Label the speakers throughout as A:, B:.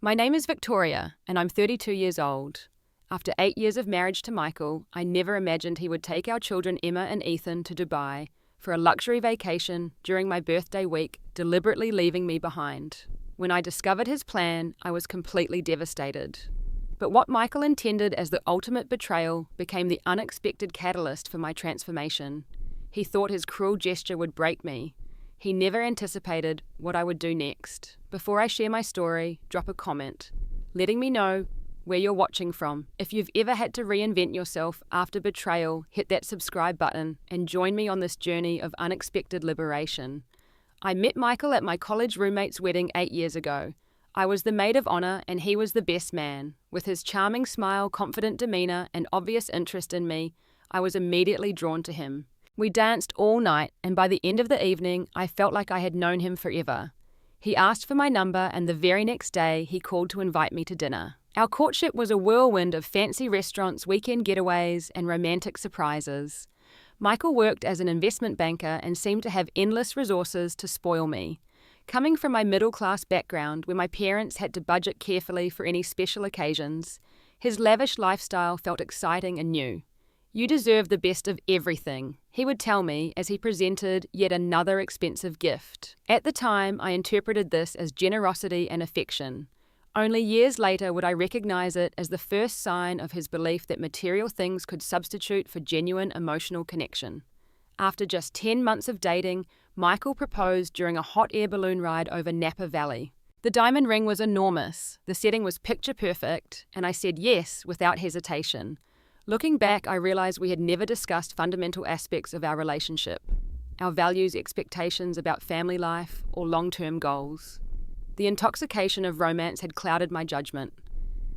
A: My name is Victoria, and I'm 32 years old. After 8 years of marriage to Michael, I never imagined he would take our children Emma and Ethan to Dubai for a luxury vacation during my birthday week, deliberately leaving me behind. When I discovered his plan, I was completely devastated. But what Michael intended as the ultimate betrayal became the unexpected catalyst for my transformation. He thought his cruel gesture would break me. He never anticipated what I would do next. Before I share my story, drop a comment, letting me know where you're watching from. If you've ever had to reinvent yourself after betrayal, hit that subscribe button and join me on this journey of unexpected liberation. I met Michael at my college roommate's wedding 8 years ago. I was the maid of honor and he was the best man. With his charming smile, confident demeanor, and obvious interest in me, I was immediately drawn to him. We danced all night, and by the end of the evening, I felt like I had known him forever. He asked for my number, and the very next day, he called to invite me to dinner. Our courtship was a whirlwind of fancy restaurants, weekend getaways, and romantic surprises. Michael worked as an investment banker and seemed to have endless resources to spoil me. Coming from my middle-class background, where my parents had to budget carefully for any special occasions, his lavish lifestyle felt exciting and new. "You deserve the best of everything," he would tell me as he presented yet another expensive gift. At the time, I interpreted this as generosity and affection. Only years later would I recognize it as the first sign of his belief that material things could substitute for genuine emotional connection. After just 10 months of dating, Michael proposed during a hot air balloon ride over Napa Valley. The diamond ring was enormous, the setting was picture perfect, and I said yes without hesitation. Looking back, I realized we had never discussed fundamental aspects of our relationship, our values, expectations about family life, or long-term goals. The intoxication of romance had clouded my judgment.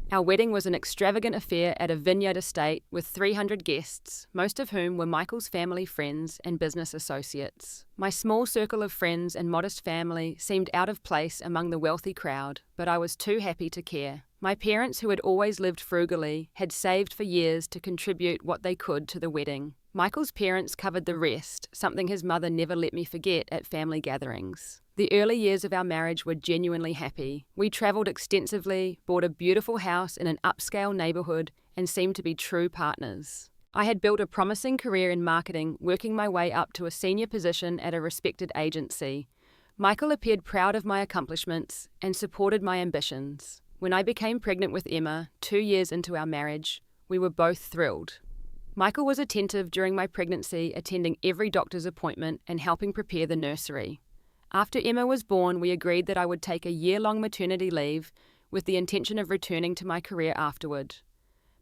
A: Our wedding was an extravagant affair at a vineyard estate with 300 guests, most of whom were Michael's family friends and business associates. My small circle of friends and modest family seemed out of place among the wealthy crowd, but I was too happy to care. My parents, who had always lived frugally, had saved for years to contribute what they could to the wedding. Michael's parents covered the rest, something his mother never let me forget at family gatherings. The early years of our marriage were genuinely happy. We travelled extensively, bought a beautiful house in an upscale neighbourhood, and seemed to be true partners. I had built a promising career in marketing, working my way up to a senior position at a respected agency. Michael appeared proud of my accomplishments and supported my ambitions. When I became pregnant with Emma, 2 years into our marriage, we were both thrilled. Michael was attentive during my pregnancy, attending every doctor's appointment and helping prepare the nursery. After Emma was born, we agreed that I would take a year-long maternity leave with the intention of returning to my career afterward.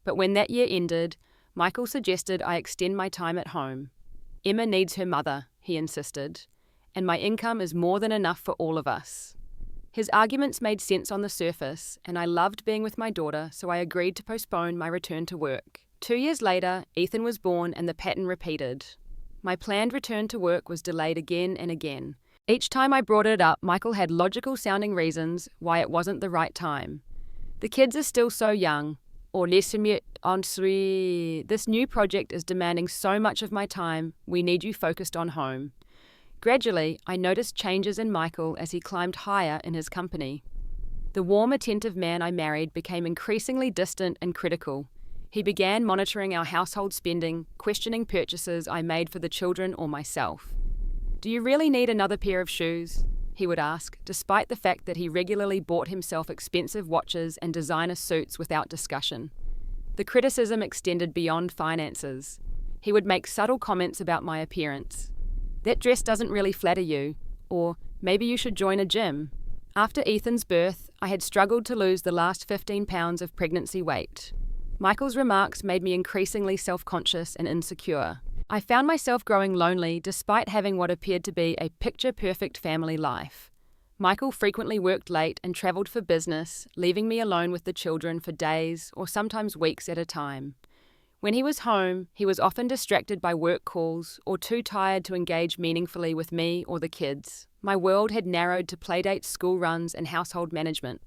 A: But when that year ended, Michael suggested I extend my time at home. "Emma needs her mother," he insisted, "and my income is more than enough for all of us." His arguments made sense on the surface, and I loved being with my daughter, so I agreed to postpone my return to work. 2 years later, Ethan was born and the pattern repeated. My planned return to work was delayed again and again. Each time I brought it up, Michael had logical-sounding reasons why it wasn't the right time. "The kids are still so young," or "laissez-moi entrer. This new project is demanding so much of my time, we need you focused on home." Gradually, I noticed changes in Michael as he climbed higher in his company. The warm, attentive man I married became increasingly distant and critical. He began monitoring our household spending, questioning purchases I made for the children or myself. "Do you really need another pair of shoes?" he would ask, despite the fact that he regularly bought himself expensive watches and designer suits without discussion. The criticism extended beyond finances. He would make subtle comments about my appearance. "That dress doesn't really flatter you," or "maybe you should join a gym." After Ethan's birth, I had struggled to lose the last 15 pounds of pregnancy weight. Michael's remarks made me increasingly self-conscious and insecure. I found myself growing lonely despite having what appeared to be a picture-perfect family life. Michael frequently worked late and travelled for business, leaving me alone with the children for days or sometimes weeks at a time. When he was home, he was often distracted by work calls or too tired to engage meaningfully with me or the kids. My world had narrowed to playdates, school runs, and household management.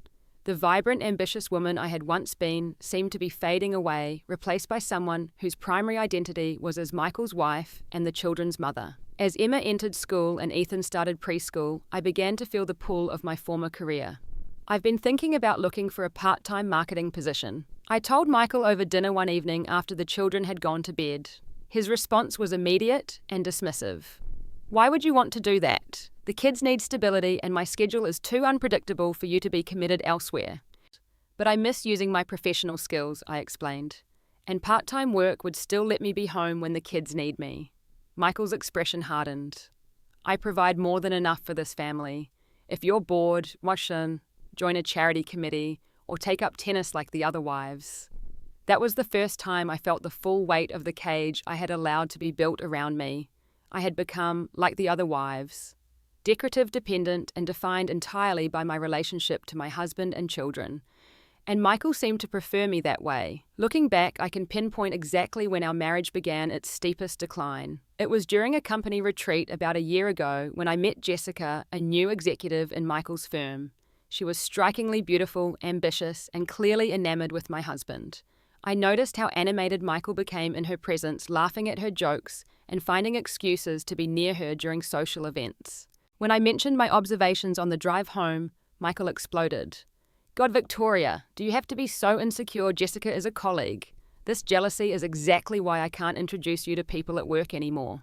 A: The vibrant, ambitious woman I had once been seemed to be fading away, replaced by someone whose primary identity was as Michael's wife and the children's mother. As Emma entered school and Ethan started preschool, I began to feel the pull of my former career. I've been thinking about looking for a part-time marketing position. I told Michael over dinner one evening after the children had gone to bed. His response was immediate and dismissive. Why would you want to do that? The kids need stability and my schedule is too unpredictable for you to be committed elsewhere. But I miss using my professional skills, I explained. And part-time work would still let me be home when the kids need me. Michael's expression hardened. I provide more than enough for this family. If you're bored, watch in, join a charity committee, or take up tennis like the other wives. That was the first time I felt the full weight of the cage I had allowed to be built around me. I had become, like the other wives, decorative, dependent, and defined entirely by my relationship to my husband and children. And Michael seemed to prefer me that way. Looking back, I can pinpoint exactly when our marriage began its steepest decline. It was during a company retreat about a year ago when I met Jessica, a new executive in Michael's firm. She was strikingly beautiful, ambitious, and clearly enamored with my husband. I noticed how animated Michael became in her presence, laughing at her jokes and finding excuses to be near her during social events. When I mentioned my observations on the drive home, Michael exploded. God, Victoria, do you have to be so insecure Jessica is a colleague? This jealousy is exactly why I can't introduce you to people at work anymore.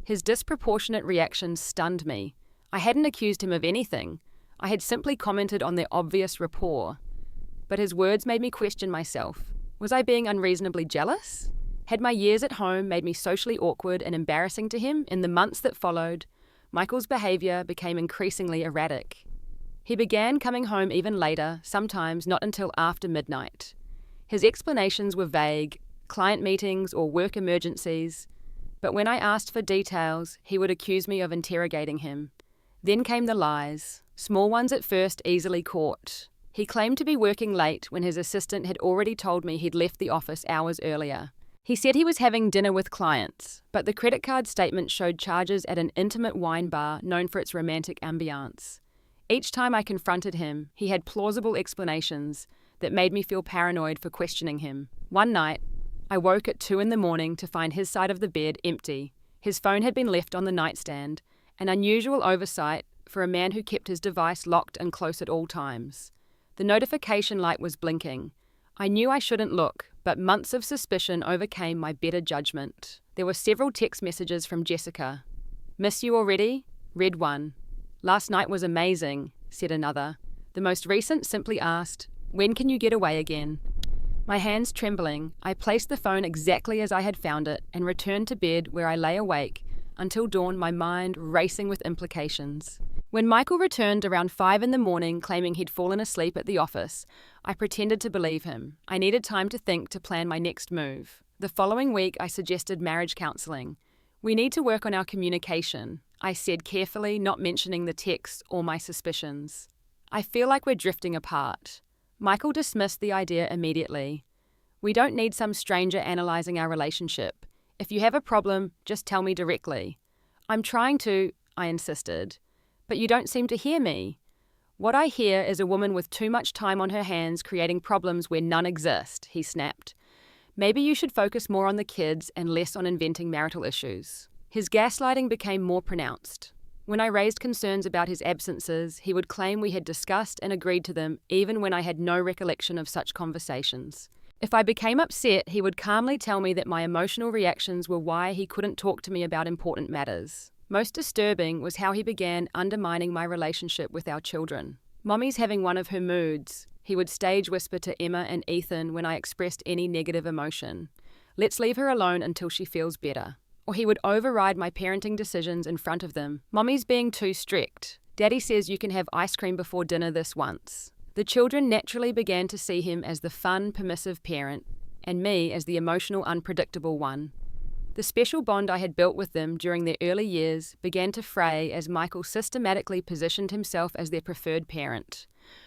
A: His disproportionate reaction stunned me. I hadn't accused him of anything. I had simply commented on their obvious rapport. But his words made me question myself. Was I being unreasonably jealous? Had my years at home made me socially awkward and embarrassing to him? In the months that followed, Michael's behavior became increasingly erratic. He began coming home even later, sometimes not until after midnight. His explanations were vague, client meetings or work emergencies, but when I asked for details, he would accuse me of interrogating him. Then came the lies, small ones at first easily caught. He claimed to be working late when his assistant had already told me he'd left the office hours earlier. He said he was having dinner with clients, but the credit card statement showed charges at an intimate wine bar known for its romantic ambiance. Each time I confronted him, he had plausible explanations that made me feel paranoid for questioning him. One night, I woke at 2 a.m. to find his side of the bed empty. His phone had been left on the nightstand, an unusual oversight for a man who kept his device locked and close at all times. The notification light was blinking. I knew I shouldn't look, but months of suspicion overcame my better judgment. There were several text messages from Jessica. Miss you already? Read one. Last night was amazing, said another. The most recent simply asked, when can you get away again? My hands trembling, I placed the phone exactly as I had found it and returned to bed where I lay awake until dawn, my mind racing with implications. When Michael returned around 5 a.m. claiming he'd fallen asleep at the office, I pretended to believe him. I needed time to think to plan my next move. The following week, I suggested marriage counseling. We need to work on our communication, I said carefully, not mentioning the texts or my suspicions. I feel like we're drifting apart. Michael dismissed the idea immediately. We don't need some stranger analysing our relationship. If you have a problem, just tell me directly. I'm trying to, I insisted. But you don't seem to hear me. What I hear is a woman with too much time on her hands creating problems where none exist, he snapped. Maybe you should focus more on the kids and less on inventing marital issues. His gaslighting became more pronounced. When I raised concerns about his absences, he would claim we had discussed and agreed to them even when I had no recollection of such conversations. If I became upset, he would calmly tell me that my emotional reactions were why he couldn't talk to me about important matters. Most disturbing was how he began undermining my relationship with our children. Mommy's having one of her moods, he would stage whisper to Emma and Ethan when I expressed any negative emotion. Let's leave her alone until she feels better. Or he would override my parenting decisions in front of them. Mommy's being too strict. Daddy says you can have ice cream before dinner this once. The children naturally began to see him as the fun, permissive parent, and me as the emotional, unpredictable one. The special bond I had built with them during their early years began to fray as Michael systematically positioned himself as their preferred parent.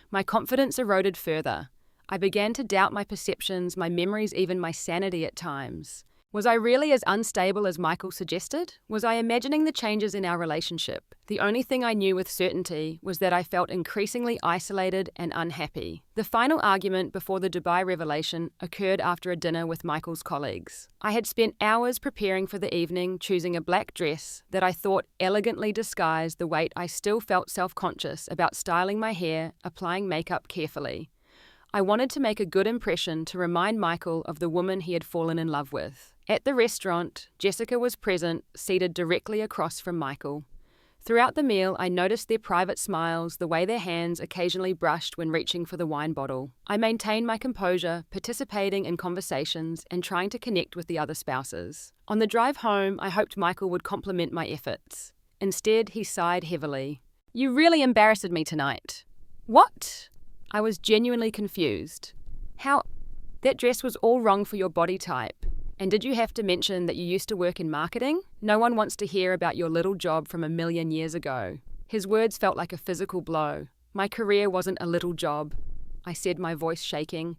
A: My confidence eroded further. I began to doubt my perceptions, my memories, even my sanity at times. Was I really as unstable as Michael suggested? Was I imagining the changes in our relationship? The only thing I knew with certainty was that I felt increasingly isolated and unhappy. The final argument before the Dubai revelation occurred after a dinner with Michael's colleagues. I had spent hours preparing for the evening, choosing a black dress that I thought elegantly disguised the weight I still felt self-conscious about styling my hair, applying makeup carefully. I wanted to make a good impression to remind Michael of the woman he had fallen in love with. At the restaurant, Jessica was present, seated directly across from Michael. Throughout the meal, I noticed their private smiles, the way their hands occasionally brushed when reaching for the wine bottle. I maintained my composure, participating in conversations and trying to connect with the other spouses. On the drive home, I hoped Michael would compliment my efforts. Instead, he sighed heavily. "You really embarrassed me tonight." "What?" I was genuinely confused. "How? That dress was all wrong for your body type. And did you have to mention that you used to work in marketing? No one wants to hear about your little job from a million years ago." His words felt like a physical blow. "My career wasn't a little job," I said, my voice shaking,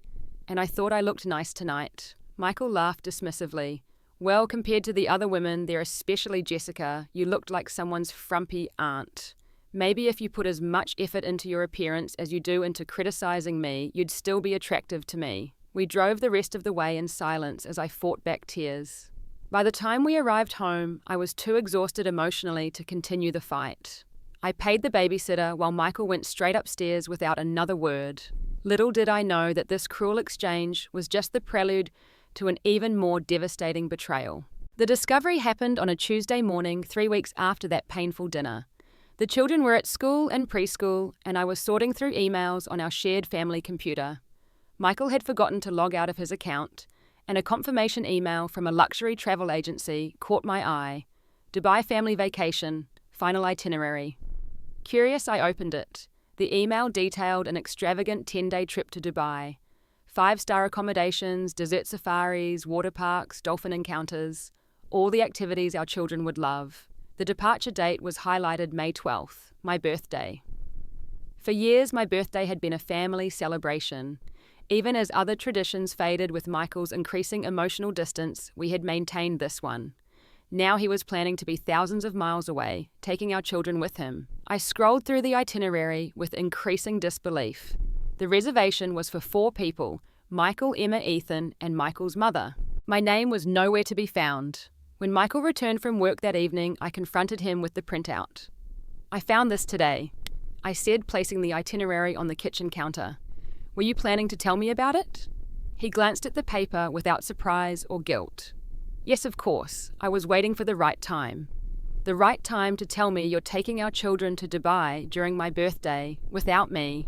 A: "and I thought I looked nice tonight." Michael laughed dismissively. "Well, compared to the other women there, especially Jessica, you looked like someone's frumpy aunt. Maybe if you put as much effort into your appearance as you do into criticizing me, you'd still be attractive to me." We drove the rest of the way in silence as I fought back tears. By the time we arrived home, I was too exhausted emotionally to continue the fight. I paid the babysitter while Michael went straight upstairs without another word. Little did I know that this cruel exchange was just the prelude to an even more devastating betrayal. The discovery happened on a Tuesday morning 3 weeks after that painful dinner. The children were at school and preschool, and I was sorting through emails on our shared family computer. Michael had forgotten to log out of his account, and a confirmation email from a luxury travel agency caught my eye. Dubai family vacation, final itinerary. Curious, I opened it. The email detailed an extravagant 10-day trip to Dubai. 5-star accommodations, desert safaris, water parks, dolphin encounters, all the activities our children would love. The departure date was highlighted May 12th, my birthday. For years, my birthday had been a family celebration. Even as other traditions faded with Michael's increasing emotional distance, we had maintained this one. Now he was planning to be thousands of miles away, taking our children with him. I scrolled through the itinerary with increasing disbelief. The reservation was for 4 people: Michael, Emma, Ethan, and Michael's mother. My name was nowhere to be found. When Michael returned from work that evening, I confronted him with the printout. "I found this today," I said, placing the itinerary on the kitchen counter. "Were you planning to tell me about it?" He glanced at the paper without surprise or guilt. "Yes, of course. I was waiting for the right time. The right time to tell me you're taking our children to Dubai during my birthday, without me."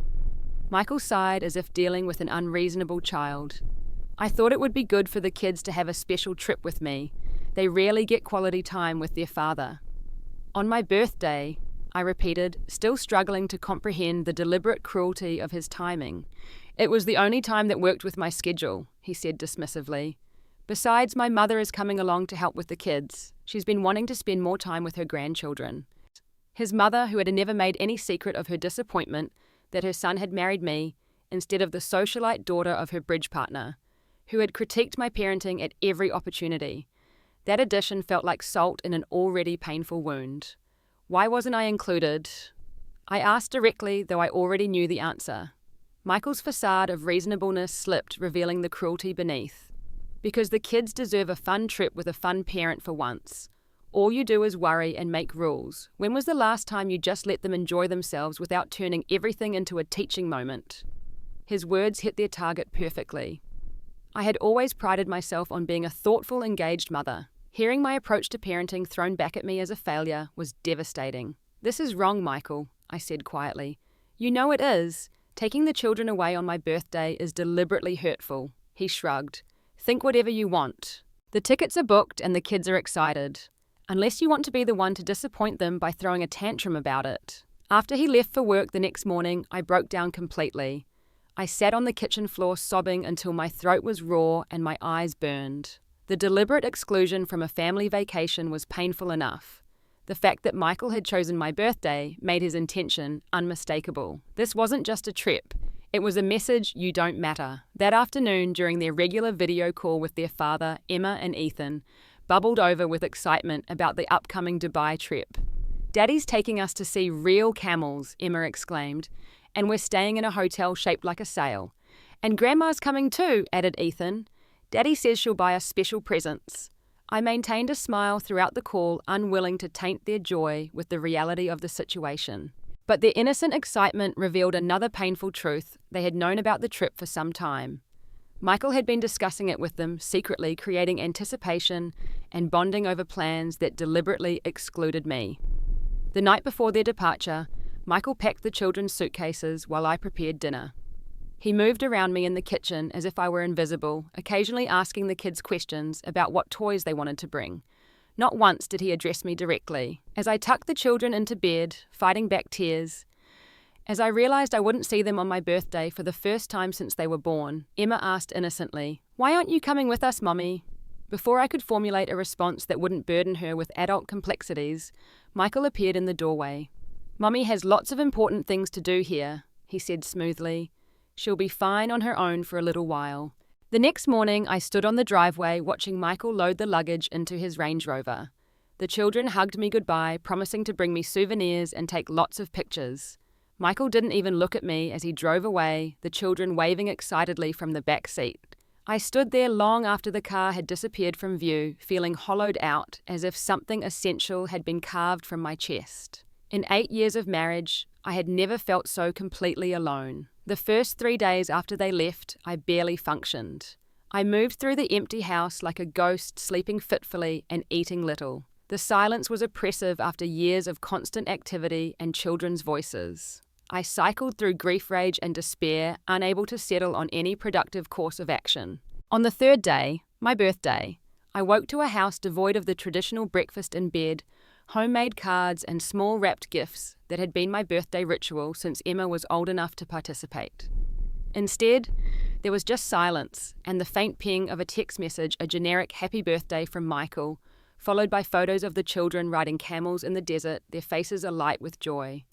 A: Michael sighed as if dealing with an unreasonable child. "I thought it would be good for the kids to have a special trip with me. They rarely get quality time with their father." "On my birthday," I repeated, still struggling to comprehend the deliberate cruelty of his timing. "It was the only time that worked with my schedule," he said dismissively. "Besides, my mother is coming along to help with the kids. She's been wanting to spend more time with her grandchildren." His mother, who had never made any secret of her disappointment that her son had married me instead of the socialite daughter of her bridge partner, who had critiqued my parenting at every opportunity. That addition felt like salt in an already painful wound. Why wasn't I included? I asked directly, though I already knew the answer. Michael's facade of reasonableness slipped, revealing the cruelty beneath. "Because the kids deserve a fun trip with a fun parent for once. All you do is worry and make rules. When was the last time you just let them enjoy themselves without turning everything into a teaching moment?" His words hit their target perfectly. I had always prided myself on being a thoughtful, engaged mother. Hearing my approach to parenting thrown back at me as a failure was devastating. "This is wrong, Michael," I said quietly. "You know it is. Taking the children away on my birthday is deliberately hurtful." He shrugged. "Think whatever you want. The tickets are booked and the kids are excited. Unless you want to be the one to disappoint them by throwing a tantrum about it." After he left for work the next morning, I broke down completely. I sat on the kitchen floor sobbing until my throat was raw and my eyes burned. The deliberate exclusion from a family vacation was painful enough. The fact that Michael had chosen my birthday made his intention unmistakable. This wasn't just a trip. It was a message, you don't matter. That afternoon, during their regular video call with their father, Emma and Ethan, bubbled over with excitement about the upcoming Dubai trip. "Daddy's taking us to see real camels," Emma exclaimed, "and we're staying in a hotel shaped like a sail. And Grandma's coming too," added Ethan. "Daddy says she'll buy us special presents." I maintained a smile throughout the call, unwilling to taint their joy with the reality of the situation. But their innocent excitement revealed another painful truth they had known about the trip for some time. Michael had been discussing it with them, secretly creating anticipation and bonding over plans that deliberately excluded me. The night before their departure, Michael packed the children's suitcases while I prepared dinner. He moved around me in the kitchen as if I were invisible, occasionally asking the kids questions about what toys they wanted to bring. Not once did he address me directly. As I tucked the children into bed, fighting back tears, as I realized I wouldn't see them on my birthday for the first time since they were born, Emma asked innocently, "Why aren't you coming with us, Mommy?" Before I could formulate a response that wouldn't burden her with adult complexities, Michael appeared in the doorway. "Mommy has lots of important things to do here," he said smoothly. "She'll be fine on her own for a little while." The next morning, I stood on the driveway watching Michael load the luggage into his Range Rover. The children hugged me goodbye, promising to bring me souvenirs and take lots of pictures. Michael didn't even look at me as he drove away, the children waving excitedly from the back seat. I stood there long after the car had disappeared from view, feeling hollowed out, as if something essential had been carved from my chest. In 8 years of marriage, I had never felt so completely alone. The first 3 days after they left, I barely functioned. I moved through the empty house like a ghost, sleeping fitfully and eating little. The silence was oppressive after years of constant activity and children's voices. I cycled through grief, rage, and despair, unable to settle on any productive course of action. On the third day, my birthday, I woke to a house devoid of the traditional breakfast in bed, homemade cards, and small wrapped gifts that had been my birthday ritual since Emma was old enough to participate. Instead, there was just silence and the faint ping of a text message, a generic happy birthday from Michael, followed by photos of the children riding camels in the desert, their faces alight with joy.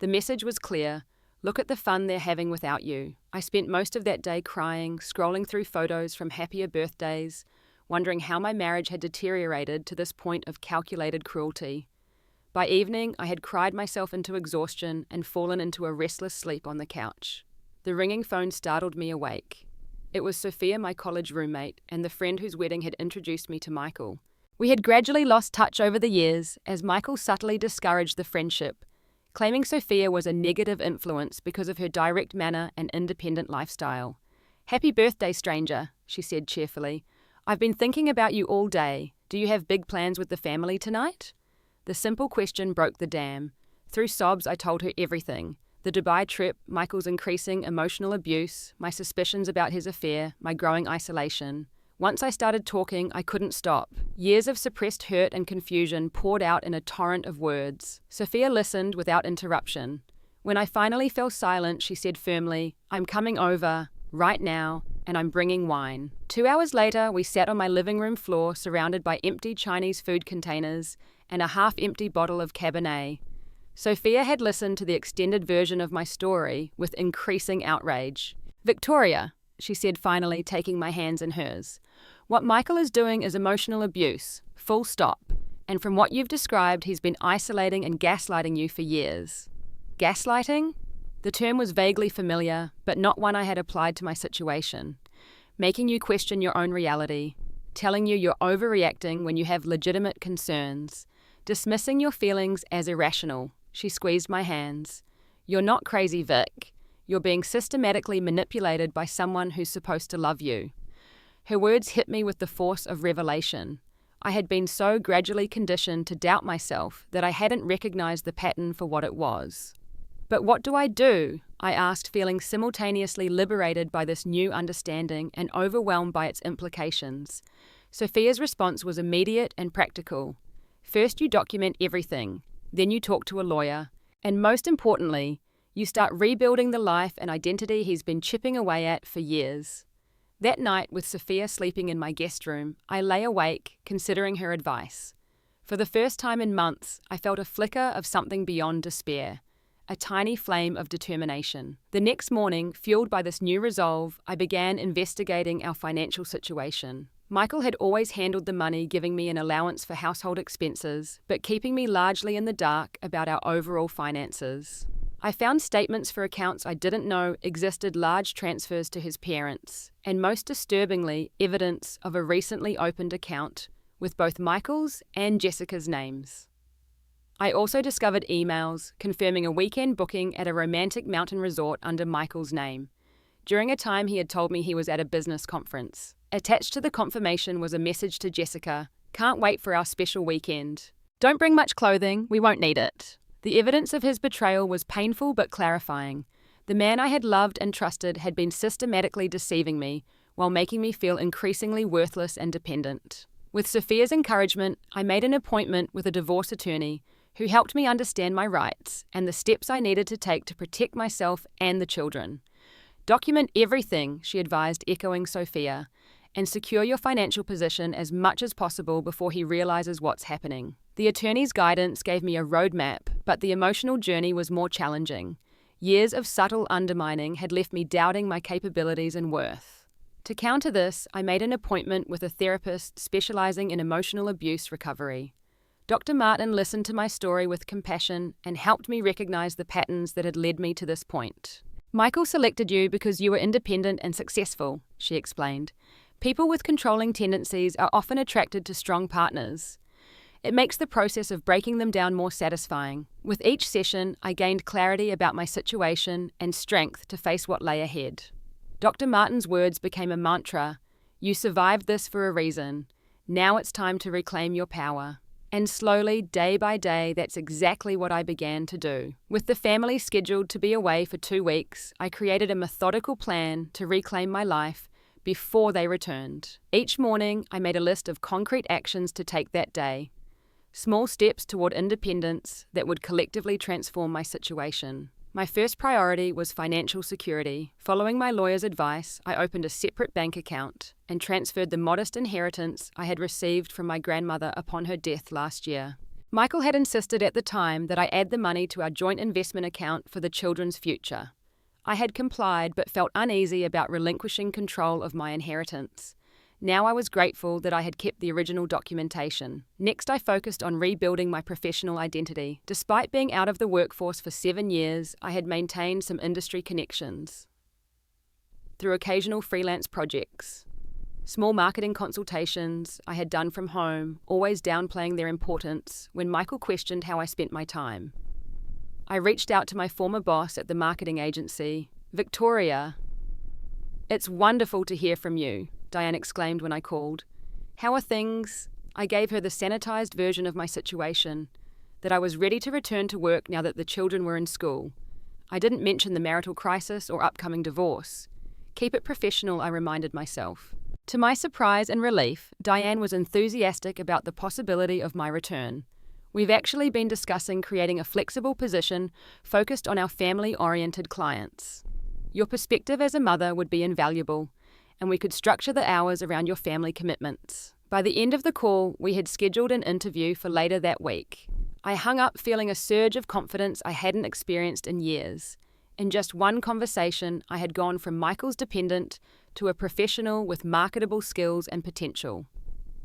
A: The message was clear: look at the fun they're having without you. I spent most of that day crying, scrolling through photos from happier birthdays, wondering how my marriage had deteriorated to this point of calculated cruelty. By evening, I had cried myself into exhaustion and fallen into a restless sleep on the couch. The ringing phone startled me awake. It was Sophia, my college roommate, and the friend whose wedding had introduced me to Michael. We had gradually lost touch over the years, as Michael subtly discouraged the friendship, claiming Sophia was a negative influence because of her direct manner and independent lifestyle. "Happy birthday, stranger," she said cheerfully. "I've been thinking about you all day. Do you have big plans with the family tonight?" The simple question broke the dam. Through sobs, I told her everything. The Dubai trip, Michael's increasing emotional abuse, my suspicions about his affair, my growing isolation. Once I started talking, I couldn't stop. Years of suppressed hurt and confusion poured out in a torrent of words. Sophia listened without interruption. When I finally fell silent, she said firmly, "I'm coming over, right now, and I'm bringing wine." 2 hours later, we sat on my living room floor surrounded by empty Chinese food containers and a half-empty bottle of Cabernet. Sophia had listened to the extended version of my story with increasing outrage. "Victoria," she said finally, taking my hands in hers, "what Michael is doing is emotional abuse, full stop. And from what you've described, he's been isolating and gaslighting you for years." Gaslighting? The term was vaguely familiar, but not one I had applied to my situation. Making you question your own reality, telling you you're overreacting when you have legitimate concerns, dismissing your feelings as irrational. She squeezed my hands. "You're not crazy, Vic. You're being systematically manipulated by someone who's supposed to love you." Her words hit me with the force of revelation. I had been so gradually conditioned to doubt myself that I hadn't recognized the pattern for what it was. "But what do?" I asked, feeling simultaneously liberated by this new understanding and overwhelmed by its implications. Sophia's response was immediate and practical. "First, you document everything. Then you talk to a lawyer. And most importantly, you start rebuilding the life and identity he's been chipping away at for years." That night, with Sophia sleeping in my guest room, I lay awake, considering her advice. For the first time in months, I felt a flicker of something beyond despair, a tiny flame of determination. The next morning, fueled by this new resolve, I began investigating our financial situation. Michael had always handled the money, giving me an allowance for household expenses, but keeping me largely in the dark about our overall finances. I found statements for accounts I didn't know existed, large transfers to his parents, and most disturbingly, evidence of a recently opened account with both Michael's and Jessica's names. I also discovered emails confirming a weekend booking at a romantic mountain resort under Michael's name, during a time he had told me he was at a business conference. Attached to the confirmation was a message to Jessica: "Can't wait for our special weekend. Don't bring much clothing, we won't need it." The evidence of his betrayal was painful but clarifying. The man I had loved and trusted had been systematically deceiving me while making me feel increasingly worthless and dependent. With Sophia's encouragement, I made an appointment with a divorce attorney who helped me understand my rights and the steps I needed to take to protect myself and the children. "Document everything," she advised, echoing Sophia, "and secure your financial position as much as possible before he realizes what's happening." The attorney's guidance gave me a roadmap, but the emotional journey was more challenging. Years of subtle undermining had left me doubting my capabilities and worth. To counter this, I made an appointment with a therapist specializing in emotional abuse recovery. Dr. Martin listened to my story with compassion and helped me recognize the patterns that had led me to this point. "Michael selected you because you were independent and successful," she explained. "People with controlling tendencies are often attracted to strong partners. It makes the process of breaking them down more satisfying." With each session, I gained clarity about my situation and strength to face what lay ahead. Dr. Martin's words became a mantra: "You survived this for a reason. Now it's time to reclaim your power." And slowly, day by day, that's exactly what I began to do. With the family scheduled to be away for 2 weeks, I created a methodical plan to reclaim my life before they returned. Each morning, I made a list of concrete actions to take that day. Small steps toward independence that would collectively transform my situation. My first priority was financial security. Following my lawyer's advice, I opened a separate bank account and transferred the modest inheritance I had received from my grandmother upon her death last year. Michael had insisted at the time that I add the money to our joint investment account for the children's future. I had complied but felt uneasy about relinquishing control of my inheritance. Now I was grateful that I had kept the original documentation. Next, I focused on rebuilding my professional identity. Despite being out of the workforce for 7 years, I had maintained some industry connections through occasional freelance projects. Small marketing consultations I had done from home, always downplaying their importance when Michael questioned how I spent my time. I reached out to my former boss at the marketing agency. "Victoria, it's wonderful to hear from you," Diane exclaimed when I called. "How are things?" I gave her the sanitized version of my situation, that I was ready to return to work now that the children were in school. I didn't mention the marital crisis or upcoming divorce. Keep it professional, I reminded myself. To my surprise and relief, Diane was enthusiastic about the possibility of my return. "We've actually been discussing creating a flexible position focused on our family-oriented clients. Your perspective as a mother would be invaluable, and we could structure the hours around your family commitments." By the end of the call, we had scheduled an interview for later that week. I hung up feeling a surge of confidence I hadn't experienced in years. In just one conversation, I had gone from Michael's dependent to a professional with marketable skills and potential.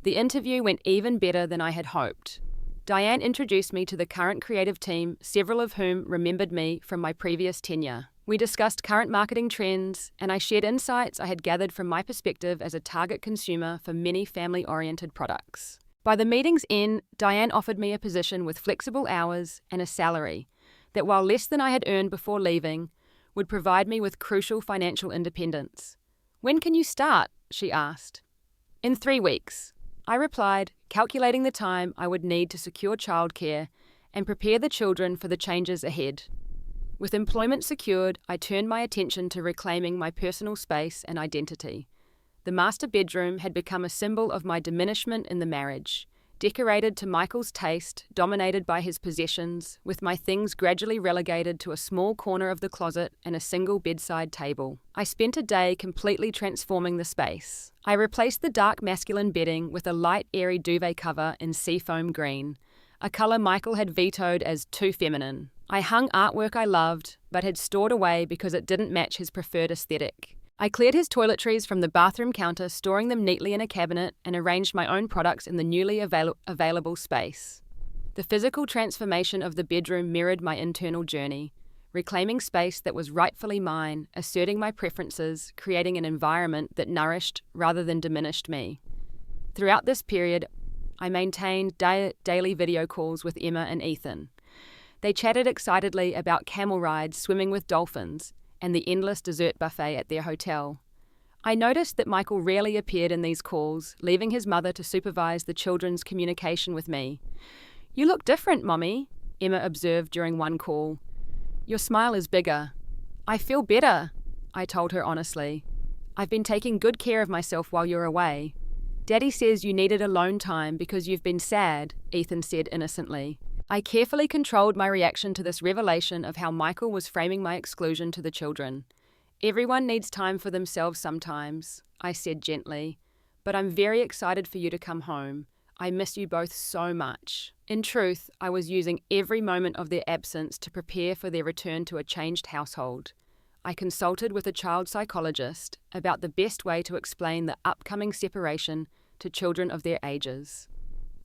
A: The interview went even better than I had hoped. Diane introduced me to the current creative team, several of whom remembered me from my previous tenure. We discussed current marketing trends, and I shared insights I had gathered from my perspective as a target consumer for many family-oriented products. By the meeting's end, Diane offered me a position with flexible hours and a salary that, while less than I had earned before leaving, would provide me with crucial financial independence. "When can you start?" she asked. "In 3 weeks," I replied, calculating the time I would need to secure childcare and prepare the children for the changes ahead. With employment secured, I turned my attention to reclaiming my personal space and identity. The master bedroom had become a symbol of my diminishment in the marriage, decorated to Michael's taste, dominated by his possessions, with my things gradually relegated to a small corner of the closet and a single bedside table. I spent a day completely transforming the space. I replaced the dark masculine bedding with a light, airy duvet cover in seafoam green, a colour Michael had vetoed as too feminine. I hung artwork I loved, but had stored away because it didn't match his preferred aesthetic. I cleared his toiletries from the bathroom counter, storing them neatly in a cabinet, and arranged my own products in the newly available space. The physical transformation of the bedroom mirrored my internal journey, reclaiming space that was rightfully mine, asserting my preferences, creating an environment that nourished rather than diminished me. Throughout this period, I maintained daily video calls with Emma and Ethan. They chatted excitedly about camel rides, swimming with dolphins, and the endless dessert buffet at their hotel. I noticed that Michael rarely appeared in these calls, leaving his mother to supervise the children's communication with me. "You look different, Mommy," Emma observed during one call. "Your smile is bigger." "I feel better," I told her honestly. "I've been taking good care of myself while you're away." "Daddy says you needed alone time because you've been sad," Ethan said innocently. I carefully controlled my reaction to this revelation of how Michael was framing my exclusion to the children. "Everyone needs time for themselves sometimes," I said gently, "but I'm very excited for you to come home. I miss you both so much." In truth, I was using every moment of their absence to prepare for their return to a changed household. I consulted with a child psychologist about the best way to explain the upcoming separation to children of their ages.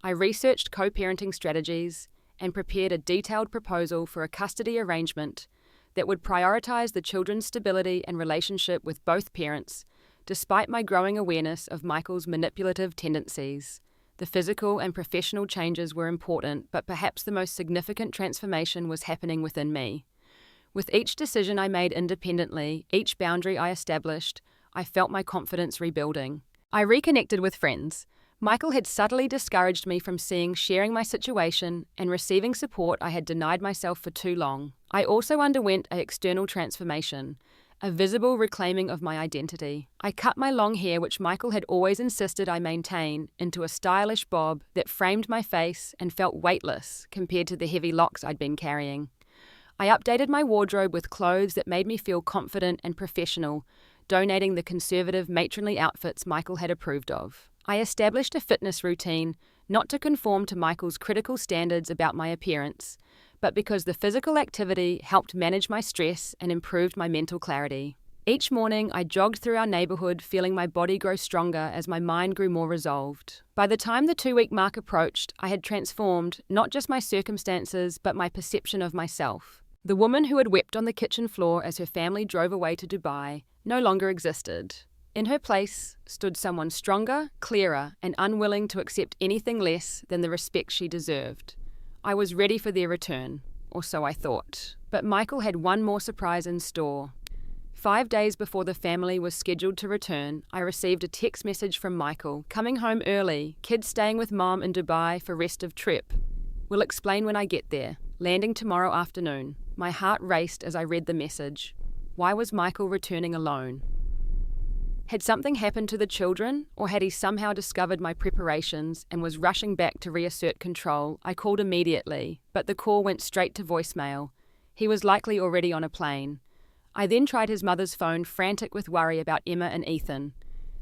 A: I researched co-parenting strategies and prepared a detailed proposal for a custody arrangement that would prioritize the children's stability and relationship with both parents, despite my growing awareness of Michael's manipulative tendencies. The physical and professional changes were important, but perhaps the most significant transformation was happening within me. With each decision I made independently, each boundary I established, I felt my confidence rebuilding. I reconnected with friends. Michael had subtly discouraged me from sharing my situation and receiving support I had denied myself for too long. I also underwent an external transformation, a visible reclaiming of my identity. I cut my long hair, which Michael had always insisted I maintain, into a stylish bob that framed my face and felt weightless compared to the heavy locks I'd been carrying. I updated my wardrobe with clothes that made me feel confident and professional, donating the conservative, matronly outfits Michael had approved of. I established a fitness routine, not to conform to Michael's critical standards about my appearance, but because the physical activity helped manage my stress and improved my mental clarity. Each morning, I jogged through our neighborhood, feeling my body grow stronger as my mind grew more resolved. By the time the 2-week mark approached, I had transformed not just my circumstances, but my perception of myself. The woman who had wept on the kitchen floor as her family drove away to Dubai no longer existed. In her place stood someone stronger, clearer, and unwilling to accept anything less than the respect she deserved. I was ready for their return, or so I thought. But Michael had one more surprise in store. 5 days before the family was scheduled to return, I received a text message from Michael, "Coming home early, kids staying with Mom in Dubai for rest of trip. Will explain when I get there. Landing tomorrow afternoon." My heart raced as I read the message. Why was Michael returning alone? Had something happened to the children, or had he somehow discovered my preparations and was rushing back to reassert control? I called immediately, but the call went straight to voicemail. He was likely already on a plane. I then tried his mother's phone, frantic with worry about Emma and Ethan.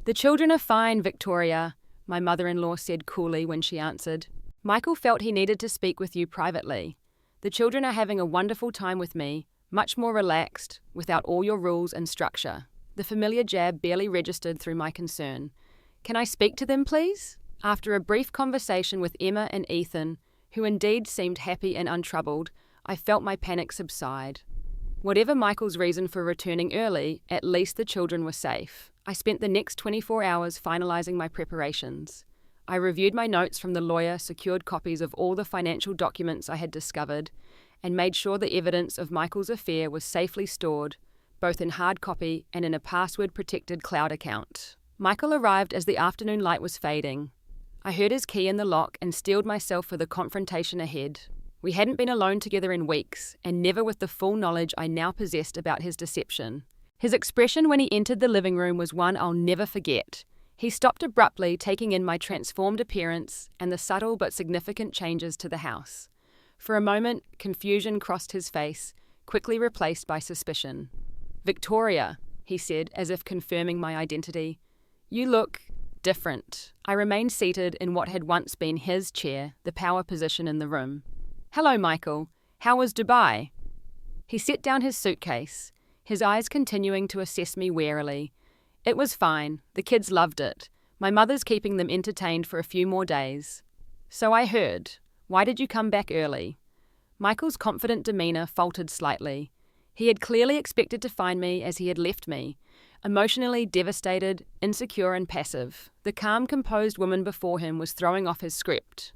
A: "The children are fine, Victoria," my mother-in-law said coolly when she answered. "Michael felt he needed to speak with you privately. The children are having a wonderful time with me, much more relaxed, without all your rules and structure." The familiar jab barely registered through my concern. "Can I speak to them, please?" After a brief conversation with Emma and Ethan, who indeed seemed happy and untroubled, I felt my panic subside. Whatever Michael's reason for returning early, at least the children were safe. I spent the next 24 hours finalizing my preparations. I reviewed my notes from the lawyer, secured copies of all the financial documents I had discovered, and made sure the evidence of Michael's affair was safely stored, both in hard copy and in a password-protected cloud account. Michael arrived as the afternoon light was fading. I heard his key in the lock and steeled myself for the confrontation ahead. We hadn't been alone together in weeks, and never with the full knowledge I now possessed about his deception. His expression when he entered the living room was one I'll never forget. He stopped abruptly, taking in my transformed appearance and the subtle but significant changes to the house. For a moment, confusion crossed his face, quickly replaced by suspicion. "Victoria," he said, as if confirming my identity. "You look different. I remained seated in what had once been his chair, the power position in the room. "Hello, Michael. How was Dubai?" He set down his suitcase, his eyes continuing to assess me warily. "It was fine. The kids loved it. My mother's keeping them entertained for a few more days." "So I heard. Why did you come back early?" Michael's confident demeanor faltered slightly. He had clearly expected to find me as he had left me, emotionally devastated, insecure and passive. The calm, composed woman before him was throwing off his script.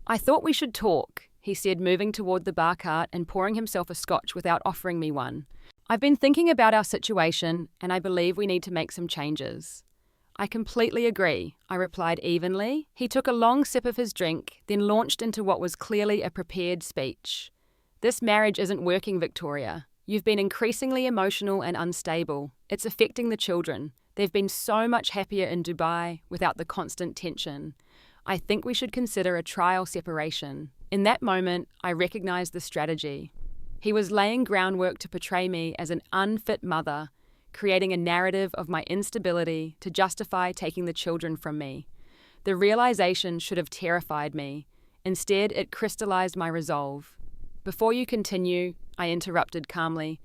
A: "I thought we should talk," he said, moving toward the bar cart and pouring himself a scotch without offering me one. "I've been thinking about our situation, and I believe we need to make some changes." "I completely agree," I replied evenly. He took a long sip of his drink, then launched into what was clearly a prepared speech. "This marriage isn't working, Victoria. You've been increasingly emotional and unstable. It's affecting the children. They've been so much happier in Dubai without the constant tension. I think we should consider a trial separation." In that moment, I recognized the strategy. He was laying groundwork to portray me as an unfit mother, creating a narrative of my instability to justify taking the children from me. The realization should have terrified me. Instead, it crystallized my resolve. "Before you continue," I interrupted calmly,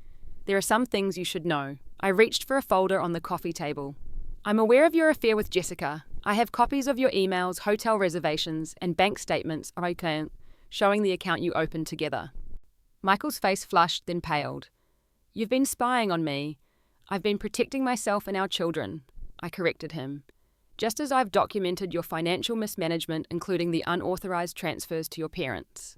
A: "there are some things you should know." I reached for a folder on the coffee table. "I'm aware of your affair with Jessica. I have copies of your emails, hotel reservations, and bank statements showing the account you opened together." Michael's face flushed, then paled. "You've been spying on me. I've been protecting myself and our children," I corrected him. "Just as I've documented your financial mismanagement, including the unauthorized transfers to your parents."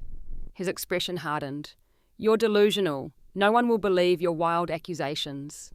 A: His expression hardened. "You're delusional. No one will believe your wild accusations."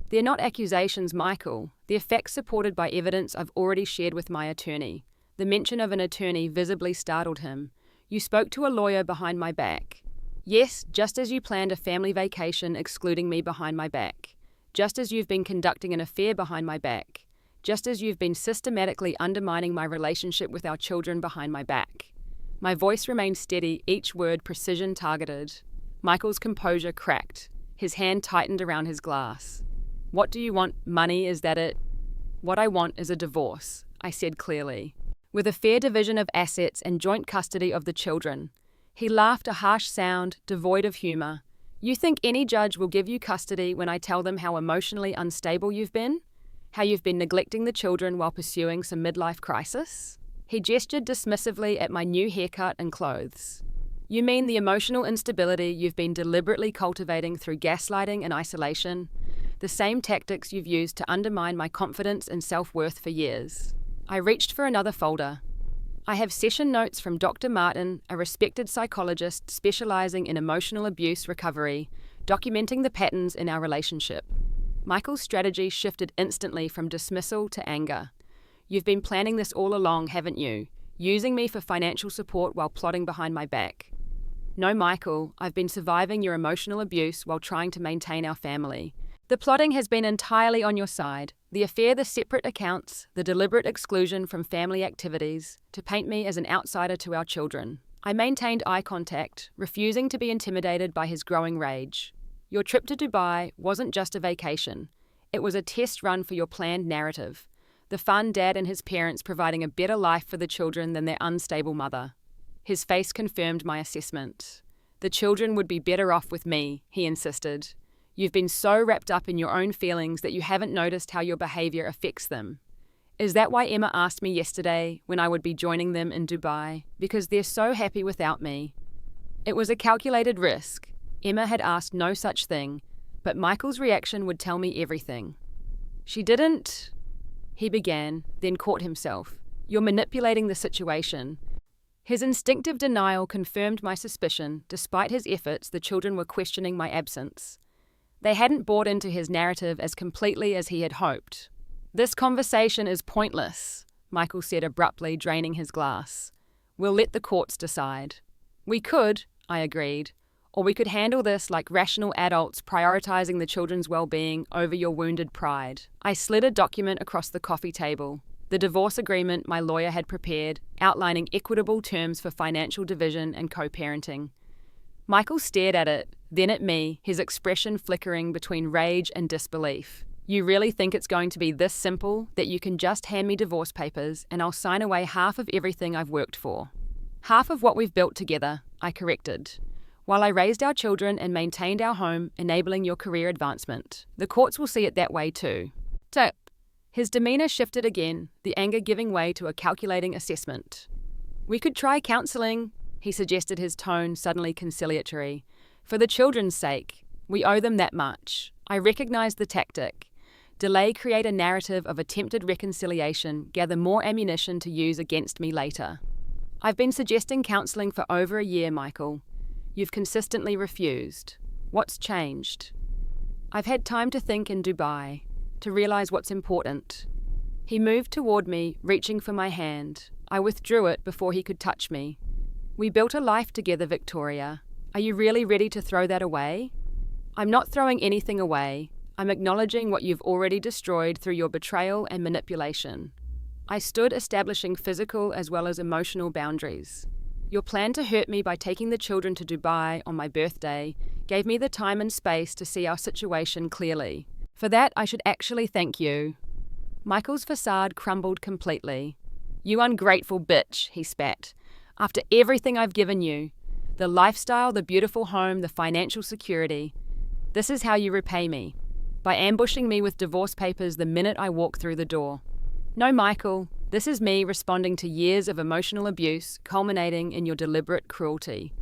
A: "They're not accusations, Michael. They're facts supported by evidence I've already shared with my attorney." The mention of an attorney visibly startled him. "You spoke to a lawyer behind my back." "Yes, just as you planned a family vacation excluding me behind my back. Just as you've been conducting an affair behind my back. Just as you've been systematically undermining my relationship with our children behind my back." My voice remained steady, each word precision targeted. Michael's composure cracked. His hand tightened around his glass. "What do you want? Money, is that it?" "What I want is a divorce," I said clearly, "with a fair division of assets and joint custody of the children." He laughed, a harsh sound, devoid of humor. "You think any judge will give you custody when I tell them how emotionally unstable you've been? How you've been neglecting the children while pursuing some midlife crisis?" He gestured dismissively at my new haircut and clothes. "You mean the emotional instability you've been deliberately cultivating through gaslighting and isolation? The same tactics you've used to undermine my confidence and self-worth for years." I reached for another folder. "I have session notes from Dr. Martin, a respected psychologist specializing in emotional abuse recovery, documenting the patterns in our relationship." Michael's strategy shifted instantly from dismissal to anger. "You've been planning this all along, haven't you? Using me for financial support while plotting behind my back." "No, Michael, I've been surviving your emotional abuse while trying to maintain our family. The plotting has been entirely on your side. The affair, the separate accounts, the deliberate exclusion from family activities, to paint me as an outsider to our children." I maintained eye contact, refusing to be intimidated by his growing rage. "Your trip to Dubai wasn't just a vacation. It was a test run for your planned narrative. The fun dad and his parents providing a better life for the children than their unstable mother." His face confirmed my assessment. "The children would be better off with me," he insisted. "You've been so wrapped up in your own feelings that you haven't noticed how your behavior affects them. Is that why Emma asked me yesterday when I would be joining them in Dubai? Because they're so happy without me." It was a calculated risk. Emma had asked no such thing, but Michael's reaction would tell me everything. "She didn't," he began, then caught himself. "You're manipulating the situation." His instinctive denial confirmed my suspicion. Despite his efforts, the children were questioning my absence. They hadn't bought into his narrative as completely as he had hoped. "This conversation is pointless," Michael said abruptly, draining his glass. "We'll let the courts decide." "We could," I agreed. "Or we could handle this like rational adults prioritizing the children's well-being over your wounded pride." I slid a document across the coffee table. The divorce agreement my lawyer had prepared, outlining equitable terms for financial division and co-parenting. Michael stared at it, then at me, his expression flickering between rage and disbelief. You really think it's going to be this simple, that you can just hand me divorce papers and I'll sign away half of everything I've worked for? Half of what we've built together, I corrected. While I raised our children and maintained our home, enabling your career advancement. The courts will see it that way too. Tip. His demeanor shifted again, the anger giving way to a calculating assessment. We could try counseling, he suggested, his tone suddenly conciliatory. For the children's sake, we owe them that much. I recognized the tactic. Delay, create a narrative of attempted reconciliation, gather more ammunition to use against me later. I've been suggesting counseling for over a year, Michael. You've consistently refused. What's changed? I've had time to think in Dubai, to realize what's important. He moved toward me, reaching for my hand. I withdrew it before he could touch me. We built a life together, Victoria. Are you really ready to throw that away? I'm not throwing anything away. I'm acknowledging what you've already destroyed through your betrayal and manipulation. I stood establishing physical as well as emotional boundaries. Your plan to hurt me by taking the children to Dubai on my birthday gave me the time and space to see our situation clearly. For that, I should actually thank you. Michael's facade crumbled completely. You ungrateful bitch, he spat. After everything I've given you, the lifestyle, the beautiful home, the financial security, this is how you repay me. By ambushing me with divorce papers the minute I walk through the door. No, Michael, this is me responding to years of emotional abuse, culminating in your deliberate cruelty.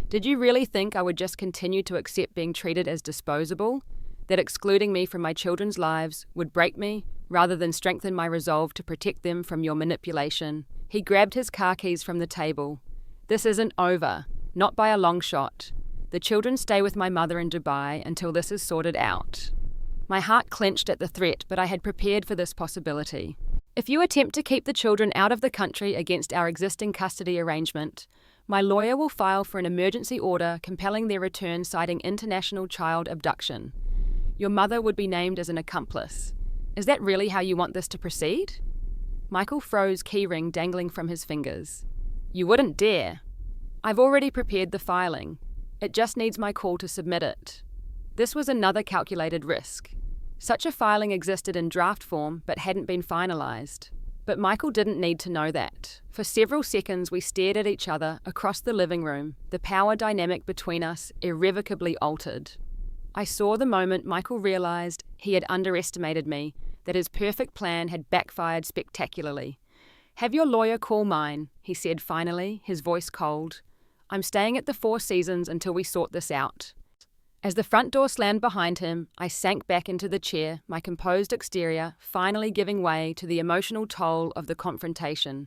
A: Did you really think I would just continue to accept being treated as disposable? That excluding me from my children's lives would break me, rather than strengthen my resolve to protect them from your manipulation? He grabbed his car keys from the table. This isn't over, not by a long shot. The children stay with my mother in Dubai until this is sorted out. My heart clenched at the threat, but I had prepared for this possibility. If you attempt to keep the children out of the country against our existing custody arrangement, my lawyer will file for an emergency order compelling their return, citing international child abduction. Your mother would be named as an accomplice. Is that really how you want this to proceed? Michael froze, keyring dangling from his fingers. You wouldn't dare. I've already prepared the filing. It just needs my call to submit it. This was another calculated risk. Such a filing existed in draft form but hadn't been finalized. But Michael didn't need to know that. For several seconds we stared at each other across the living room, the power dynamic between us irrevocably altered. I saw the moment Michael realized he had underestimated me, that his perfect plan had backfired spectacularly. Have your lawyer call mine, he said finally, his voice cold. I'm staying at the Four Seasons until we sort this out. As the front door slammed behind him, I sank back into the chair, my composed exterior finally giving way to the emotional toll of the confrontation.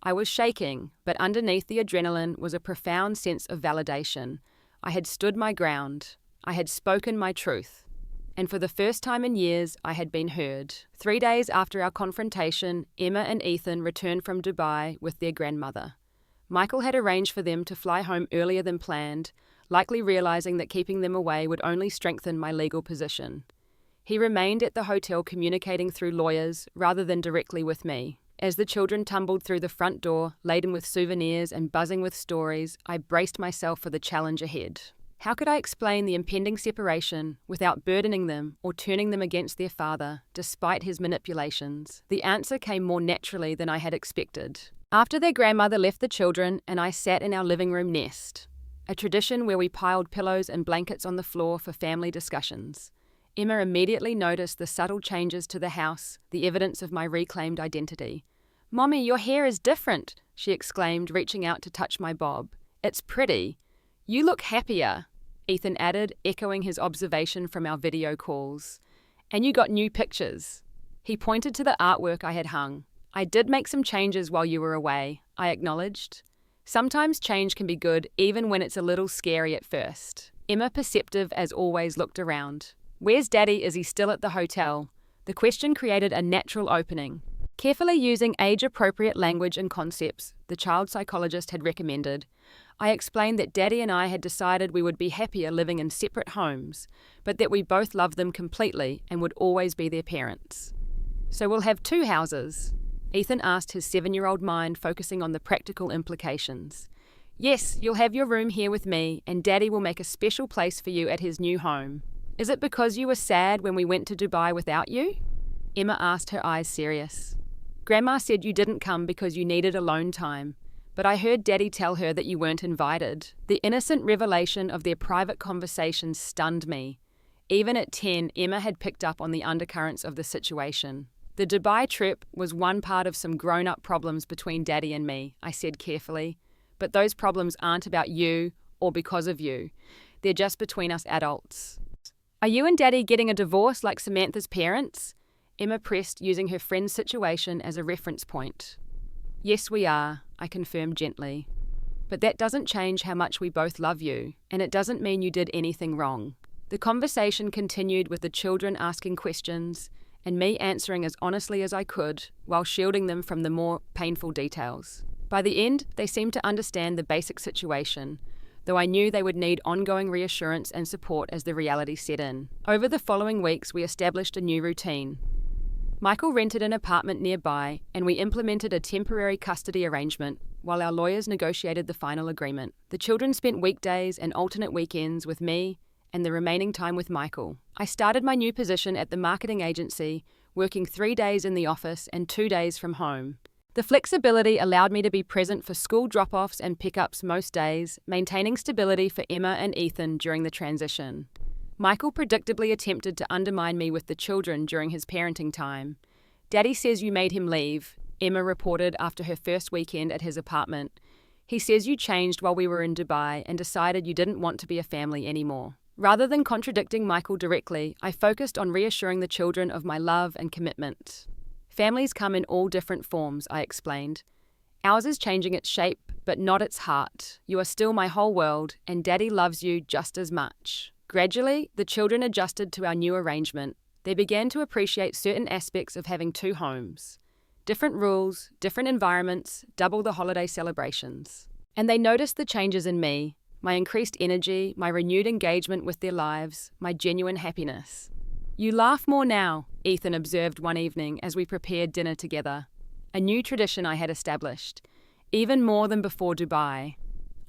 A: I was shaking, but underneath the adrenaline was a profound sense of validation. I had stood my ground. I had spoken my truth. And for the first time in years, I had been heard. 3 days after our confrontation, Emma and Ethan returned from Dubai with their grandmother. Michael had arranged for them to fly home earlier than planned, likely realizing that keeping them away would only strengthen my legal position. He remained at the hotel communicating through lawyers rather than directly with me. As the children tumbled through the front door, laden with souvenirs and buzzing with stories, I braced myself for the challenge ahead. How could I explain the impending separation without burdening them or turning them against their father, despite his manipulations? The answer came more naturally than I had expected. After their grandmother left the children and I sat in our living room nest, a tradition where we piled pillows and blankets on the floor for family discussions. Emma immediately noticed the subtle changes to the house, the evidence of my reclaimed identity. "Mommy, your hair is different," she exclaimed, reaching out to touch my bob. "It's pretty. You look happier," Ethan added, echoing his observation from our video calls. "And you got new pictures." He pointed to the artwork I had hung. "I did make some changes while you were away," I acknowledged. Sometimes change can be good, even when it's a little scary at first. Emma, perceptive as always, looked around. "Where's Daddy? Is he still at the hotel?" The question created a natural opening. Carefully using age-appropriate language and concepts the child psychologist had recommended, I explained that Daddy and I had decided we would be happier living in separate homes, but that we both loved them completely and would always be their parents. "So we'll have 2 houses?" Ethan asked, his 7-year-old mind focusing on the practical implications. "Yes, you'll have your room here with me, and Daddy will make a special place for you at his new home." Is it because you were sad when we went to Dubai without you? Emma asked, her eyes serious. Grandma said you didn't come because you needed alone time, but I heard Daddy tell her that you weren't invited. The innocent revelation of their private conversation stunned me. Even at 10, Emma had picked up on the undercurrents of the situation. The Dubai trip was one part of some grown-up problems between Daddy and me, I said carefully. But those problems aren't about you or because of you. They're just between us adults. Are you and Daddy getting a divorce like Samantha's parents? Emma pressed, using her friend's situation as a reference point. Yes, we are, I confirmed gently. But that doesn't change how much we both love you, and it doesn't mean you did anything wrong. The conversation continued with the children asking questions and me answering as honestly as I could while shielding them from the more painful details. By the end, they seemed to understand the basic situation, though I knew they would need ongoing reassurance and support as the reality set in. Over the following weeks, we established a new routine. Michael rented an apartment nearby, and we implemented a temporary custody arrangement while our lawyers negotiated the final agreement. The children spent weekdays and alternate weekends with me and the remaining time with Michael. I started my new position at the marketing agency, working 3 days in the office and 2 days from home. The flexibility allowed me to be present for school drop-offs and pickups most days, maintaining stability for Emma and Ethan during the transition. Michael predictably attempted to undermine me with the children during his parenting time. Daddy says you made him leave, Emma reported after her first weekend at his apartment. He says you changed while we were in Dubai and decided you didn't want to be a family anymore. Rather than contradicting Michael directly, I focused on reassuring the children of my love and commitment. Families come in all different forms, I explained. Ours is changing its shape, but not its heart. You are still my whole world, and Daddy loves you just as much. Gradually, the children adjusted to our new arrangement. They began to appreciate certain aspects of having 2 homes. Different rules, different environments, double the holiday celebrations. And they noticed the changes in me, my increased energy, my renewed engagement with their lives, my genuine happiness. You laugh more now, Ethan observed one evening as we prepared dinner together. A new tradition I had established, even more than before Dubai.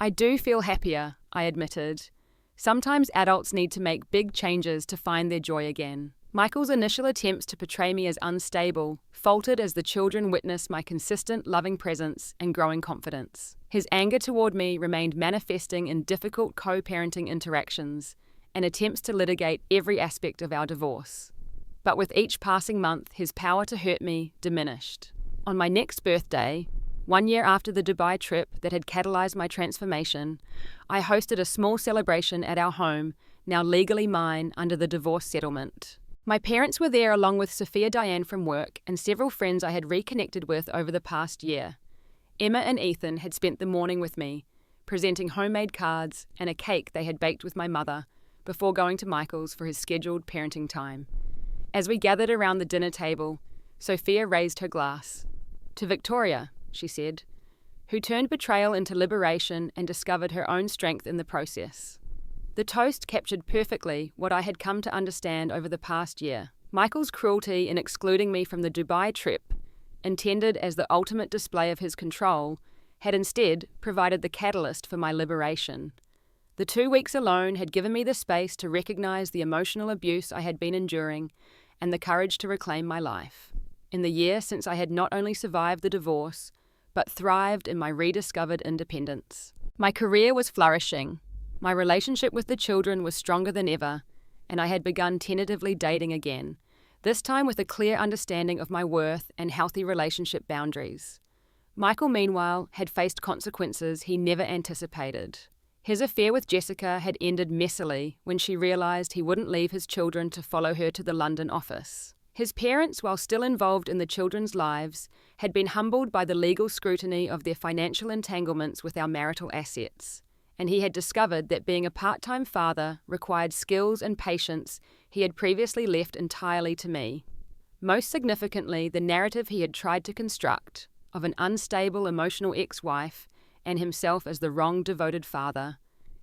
A: I do feel happier, I admitted. Sometimes adults need to make big changes to find their joy again. Michael's initial attempts to portray me as unstable faltered as the children witnessed my consistent, loving presence and growing confidence. His anger toward me remained manifesting in difficult co-parenting interactions and attempts to litigate every aspect of our divorce. But with each passing month, his power to hurt me diminished. On my next birthday, 1 year after the Dubai trip that had catalyzed my transformation, I hosted a small celebration at our home, now legally mine under the divorce settlement. My parents were there along with Sophia Diane from work and several friends I had reconnected with over the past year. Emma and Ethan had spent the morning with me, presenting homemade cards and a cake they had baked with my mother before going to Michael's for his scheduled parenting time. As we gathered around the dinner table, Sophia raised her glass. To Victoria, she said, who turned betrayal into liberation and discovered her own strength in the process. The toast captured perfectly what I had come to understand over the past year. Michael's cruelty in excluding me from the Dubai trip, intended as the ultimate display of his control, had instead provided the catalyst for my liberation. The 2 weeks alone had given me the space to recognize the emotional abuse I had been enduring and the courage to reclaim my life. In the year since I had not only survived the divorce, but thrived in my rediscovered independence. My career was flourishing. My relationship with the children was stronger than ever, and I had begun tentatively dating again, this time with a clear understanding of my worth and healthy relationship boundaries. Michael, meanwhile, had faced consequences he never anticipated. His affair with Jessica had ended messily when she realized he wouldn't leave his children to follow her to the London office. His parents, while still involved in the children's lives, had been humbled by the legal scrutiny of their financial entanglements with our marital assets, and he had discovered that being a part-time father required skills and patience he had previously left entirely to me. Most significantly, the narrative he had tried to construct of an unstable emotional ex-wife and himself as the wrong devoted father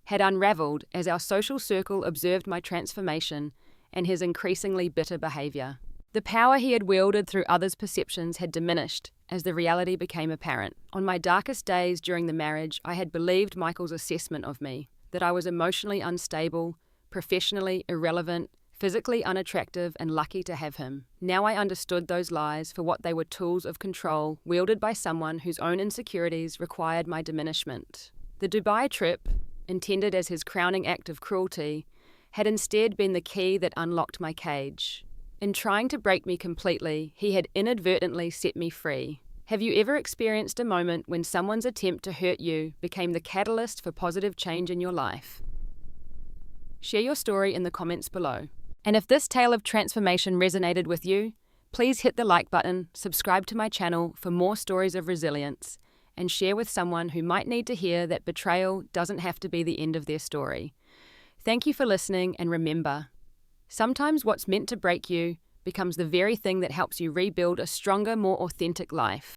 A: had unraveled as our social circle observed my transformation and his increasingly bitter behavior. The power he had wielded through others' perceptions had diminished as the reality became apparent. On my darkest days during the marriage, I had believed Michael's assessment of me, that I was emotionally unstable, professionally irrelevant, physically unattractive, and lucky to have him. Now I understood those lies for what they were: tools of control wielded by someone whose own insecurities required my diminishment. The Dubai trip, intended as his crowning act of cruelty, had instead been the key that unlocked my cage. In trying to break me completely, he had inadvertently set me free. Have you ever experienced a moment when someone's attempt to hurt you became the catalyst for positive change in your life? Share your story in the comments below. And if this tale of transformation resonated with you, please hit the like button, subscribe to my channel for more stories of resilience, and share with someone who might need to hear that betrayal doesn't have to be the end of their story. Thank you for listening, and remember, sometimes what's meant to break you becomes the very thing that helps you rebuild a stronger, more authentic life.